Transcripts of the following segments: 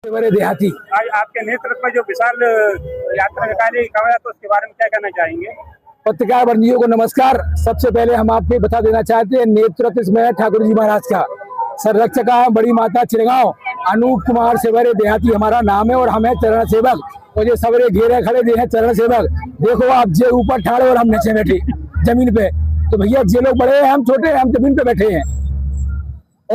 बड़े देहाती आज आपके नेतृत्व में जो विशाल यात्रा निकाली कांवड़ यात्रा, उसके बारे में क्या कहना चाहेंगे? पत्रकार बंधुओं को नमस्कार। सबसे पहले हम आपको बता देना चाहते हैं, नेतृत्व इसमें ठाकुर जी महाराज का, संरक्षक बड़ी माता चिड़गांव अनूप कुमार सेवरे देहाती हमारा नाम है और हम है चरण सेवक। और ये सवेरे घेरे खड़े दे हैं चरण सेवक। देखो आप जे ऊपर ठाड़े और हम नीचे बैठे जमीन पे। तो भैया जे लोग बड़े हैं, हम छोटे हैं, हम जमीन पे बैठे हैं।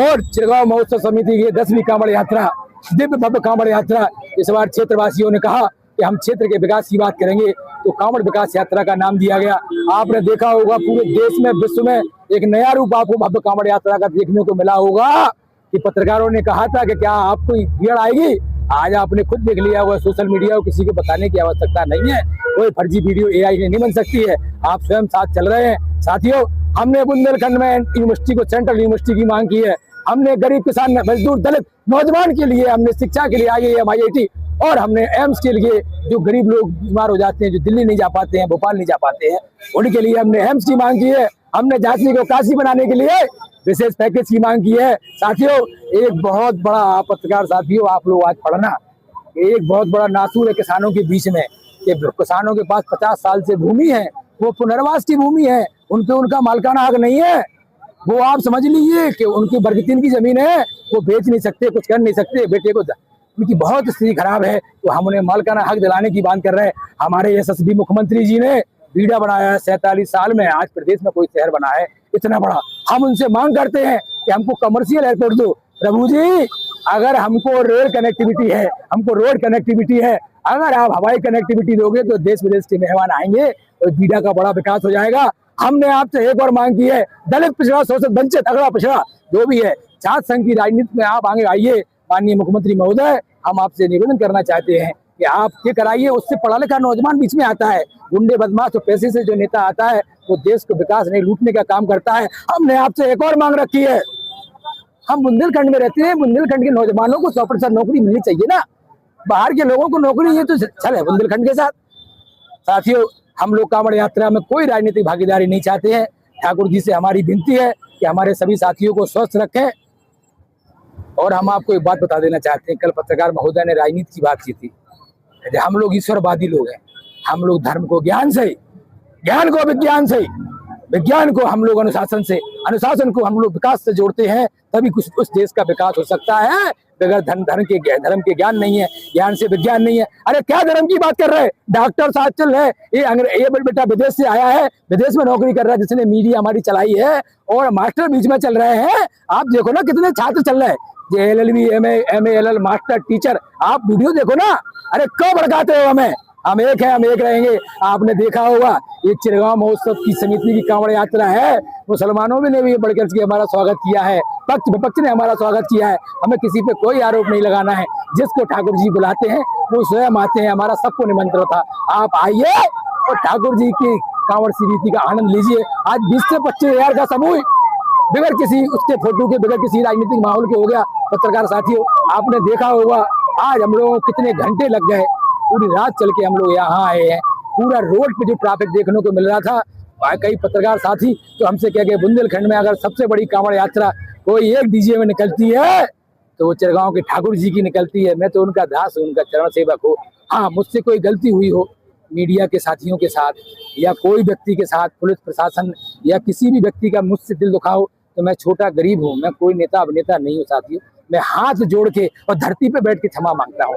और चिड़गांव महोत्सव समिति की 10वीं कांवड़ यात्रा, दिव्य भव्य कांवड़ यात्रा, इस बार क्षेत्रवासियों ने कहा कि हम क्षेत्र के विकास की बात करेंगे, तो कांवड़ विकास यात्रा का नाम दिया गया। आपने देखा होगा पूरे देश में, विश्व में एक नया रूप आपको भव्य कांवड़ यात्रा का देखने को मिला होगा कि पत्रकारों ने कहा था कि क्या आपको भीड़ आएगी। आज आपने खुद देख लिया होगा सोशल मीडिया को, किसी को बताने की आवश्यकता नहीं है। कोई फर्जी वीडियो AI से नहीं बन सकती है, आप स्वयं साथ चल रहे हैं। साथियों, हमने बुंदेलखंड में यूनिवर्सिटी को सेंट्रल यूनिवर्सिटी की मांग की है। हमने गरीब किसान मजदूर दलित नौजवान के लिए हमने शिक्षा के लिए IIM IIT और हमने एम्स के लिए, जो गरीब लोग बीमार हो जाते हैं, जो दिल्ली नहीं जा पाते हैं, भोपाल नहीं जा पाते हैं, उनके लिए हमने एम्स की मांग की है। हमने झांसी को काशी बनाने के लिए विशेष पैकेज की मांग की है। साथियों, एक बहुत बड़ा पत्रकार साथियों, आप लोग आज पढ़ना, एक बहुत बड़ा नासूर है किसानों के बीच में कि किसानों के पास 50 साल से भूमि है, वो पुनर्वास की भूमि है, उनका मालिकाना हक नहीं है। वो आप समझ लीजिए कि उनकी वर्ग 3 की जमीन है, वो बेच नहीं सकते, कुछ कर नहीं सकते। बेटे को उनकी बहुत स्थिति खराब है, तो हम उन्हें मालिकाना हक दिलाने की बात कर रहे हैं। हमारे यशस्वी मुख्यमंत्री जी ने बीड़ा बनाया है 47 साल में, आज प्रदेश में कोई शहर बना है इतना बड़ा। हम उनसे मांग करते हैं कि हमको कमर्शियल एयरपोर्ट दो। प्रभु जी, अगर हमको रेल कनेक्टिविटी है, हमको रोड कनेक्टिविटी है, अगर आप हवाई कनेक्टिविटी दोगे तो देश विदेश के मेहमान आएंगे और बीड़ा का बड़ा विकास हो जाएगा। हमने आपसे एक और मांग की है, दलित पिछड़ा, शोषित, वंचित, अगड़ा पिछड़ा जो भी है, छात्र संघ की राजनीति में आप आगे आइए। माननीय मुख्यमंत्री महोदय, हम आपसे निवेदन करना चाहते हैं कि आप ये कराइए। उससे पढ़ा लिखा नौजवान बीच में आता है, गुंडे बदमाश और पैसे से जो नेता आता है वो देश को विकास नहीं लूटने का काम करता है। हमने आपसे एक और मांग रखी है, हम बुंदेलखंड में रहते हैं, बुंदेलखंड के नौजवानों को 100% नौकरी मिलनी चाहिए ना। बाहर के लोगों को नौकरी, ये तो चल है बुंदेलखंड के साथ। साथियों, हम लोग कांवड़ यात्रा में कोई राजनीतिक भागीदारी नहीं चाहते हैं। ठाकुर जी से हमारी विनती है कि हमारे सभी साथियों को स्वस्थ रखें। और हम आपको एक बात बता देना चाहते हैं, कल पत्रकार महोदय ने राजनीति की बात की थी। हम लोग ईश्वरवादी लोग हैं, हम लोग धर्म को ज्ञान से, ज्ञान को विज्ञान से, विज्ञान को हम लोग अनुशासन से, अनुशासन को हम लोग विकास से जोड़ते हैं, तभी कुछ उस देश का विकास हो सकता है। बगैर धर्म के ज्ञान नहीं है, ज्ञान से विज्ञान नहीं है। अरे क्या धर्म की बात कर रहे हैं? डॉक्टर साहब चल रहे, ये बेटा विदेश से आया है, विदेश में नौकरी कर रहा है, जिसने मीडिया हमारी चलाई है, और मास्टर बीच में चल रहे हैं। आप देखो ना कितने छात्र चल रहे हैं, LLB MA LL master teacher, आप वीडियो देखो ना। अरे क्यों भड़काते हो हमें? हम एक हैं, हम एक रहेंगे। आपने देखा होगा ये चिड़गांव महोत्सव की समिति की कांवड़ यात्रा है, मुसलमानों ने भी बढ़कर के हमारा स्वागत किया है, पक्ष विपक्ष ने हमारा स्वागत किया है। हमें किसी पे कोई आरोप नहीं लगाना है, जिसको ठाकुर जी बुलाते हैं वो स्वयं आते हैं। हमारा सबको निमंत्रण था, आप आइए और ठाकुर जी की कांवड़ समिति का आनंद लीजिए। आज 20 से 25 हजार का समूह बगैर किसी उसके फोटो के, बगैर किसी राजनीतिक माहौल के हो गया। पत्रकार साथियों, आपने देखा होगा आज हम लोगों को कितने घंटे लग गए, पूरी रात चल के हम लोग यहाँ आए हैं। पूरा रोड पे जो ट्रैफिक देखने को मिल रहा था, कई पत्रकार साथी तो हमसे कह गए बुंदेलखंड में अगर सबसे बड़ी कांवड़ यात्रा कोई एक डीजे में निकलती है तो वो चिड़गांव के ठाकुर जी की निकलती है। मैं तो उनका दास हूँ, उनका चरण सेवक हूँ। हाँ, मुझसे कोई गलती हुई हो मीडिया के साथियों के साथ या कोई व्यक्ति के साथ, पुलिस प्रशासन या किसी भी व्यक्ति का मुझसे दिल दुखा हो, तो मैं छोटा गरीब हूँ, मैं कोई नेता अभिनेता नहीं हूँ। साथियों, मैं हाथ जोड़ के और धरती पे बैठ के क्षमा मांगता हूँ।